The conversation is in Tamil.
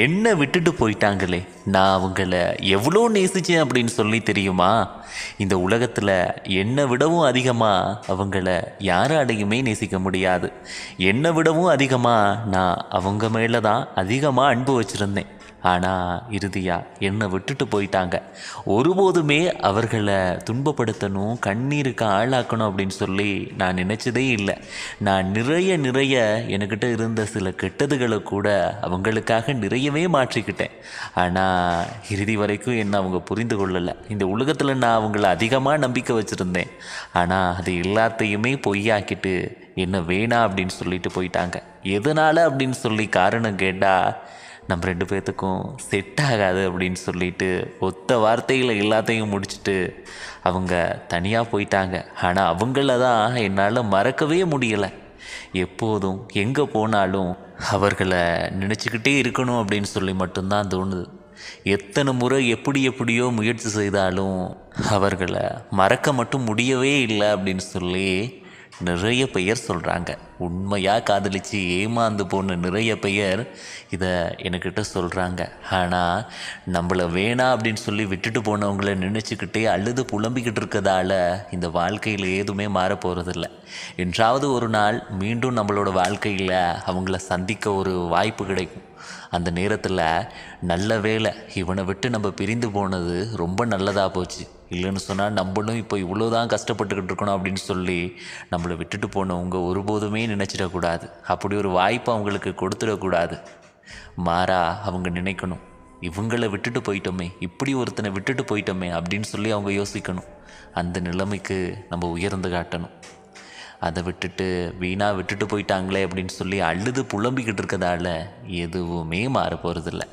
என்ன விட்டுட்டு போயிட்டாங்களே. நான் அவங்கள எவ்வளோ நேசித்தேன் அப்படின்னு சொல்லி தெரியுமா? இந்த உலகத்தில் என்னை விடவும் அதிகமாக அவங்கள யாராலையுமே நேசிக்க முடியாது. என்னை விடவும் அதிகமாக நான் அவங்க மேலே தான் அதிகமாக அன்பு வச்சுருந்தேன். ஆனால் இறுதியாக என்னை விட்டுட்டு போயிட்டாங்க. ஒருபோதுமே அவர்களை துன்பப்படுத்தணும், கண்ணீருக்கு ஆளாக்கணும் அப்படின்னு சொல்லி நான் நினச்சதே இல்லை. நான் நிறைய என்கிட்ட இருந்த சில கெட்டதுகளை கூட அவங்களுக்காக நிறையவே மாற்றிக்கிட்டேன். ஆனால் இறுதி வரைக்கும் என்னை அவங்க புரிந்து கொள்ளலை. இந்த உலகத்தில் நான் அவங்கள அதிகமாக நம்பிக்கை வச்சுருந்தேன். ஆனால் அது எல்லாத்தையுமே பொய்யாக்கிட்டு என்ன வேணாம் அப்படின்னு சொல்லிட்டு போயிட்டாங்க. எதனால் அப்படின்னு சொல்லி காரணம் கேட்டால், நம்ம 2 பேர்த்துக்கும் செட் ஆகாது அப்படின்னு சொல்லிட்டு ஒத்த வார்த்தையில் எல்லாத்தையும் முடிச்சுட்டு அவங்க தனியாக போயிட்டாங்க. ஆனால் அவங்கள தான் என்னால் மறக்கவே முடியலை. எப்போதும் எங்கே போனாலும் அவர்களை நினச்சிக்கிட்டே இருக்கணும் அப்படின்னு சொல்லி மட்டும்தான் தோணுது. எத்தனை முறை எப்படியோ முயற்சி செய்தாலும் அவர்களை மறக்க மட்டும் முடியவே இல்லை அப்படின்னு சொல்லி நிறைய பெயர் சொல்கிறாங்க. உண்மையாக காதலித்து ஏமாந்து போன நிறைய பெயர் இதை என்கிட்ட சொல்கிறாங்க. ஆனால் நம்மளை வேணாம் அப்படின்னு சொல்லி விட்டுட்டு போனவங்கள நினச்சிக்கிட்டே அழுது புலம்பிக்கிட்டு இருக்கதால இந்த வாழ்க்கையில் எதுவுமே மாற போகிறதில்ல. என்றாவது ஒரு நாள் மீண்டும் நம்மளோட வாழ்க்கையில் அவங்கள சந்திக்க ஒரு வாய்ப்பு கிடைக்கும். அந்த நேரத்தில் நல்ல வேளை இவனை விட்டு நம்ம பிரிந்து போனது ரொம்ப நல்லதாக போச்சு. இல்லைன்னு சொன்னால் நம்மளும் இப்போ இவ்வளோதான் கஷ்டப்பட்டுக்கிட்டு இருக்கணும் அப்படின்னு சொல்லி நம்மளை விட்டுட்டு போனவங்க ஒருபோதுமே நினச்சிடக்கூடாது. அப்படி ஒரு வாய்ப்பு அவங்களுக்கு கொடுத்துடக்கூடாது. மாறா அவங்க நினைக்கணும், இவங்களை விட்டுட்டு போயிட்டோமே, இப்படி ஒருத்தனை விட்டுட்டு போயிட்டோமே அப்படின்னு சொல்லி அவங்க யோசிக்கணும். அந்த நிலைமைக்கு நம்ம உயர்ந்து காட்டணும். அதை விட்டுட்டு வீணாக விட்டுட்டு போயிட்டாங்களே அப்படின்னு சொல்லி அழுது புலம்பிக்கிட்டு இருக்கதால எதுவுமே மாற போகிறதில்ல.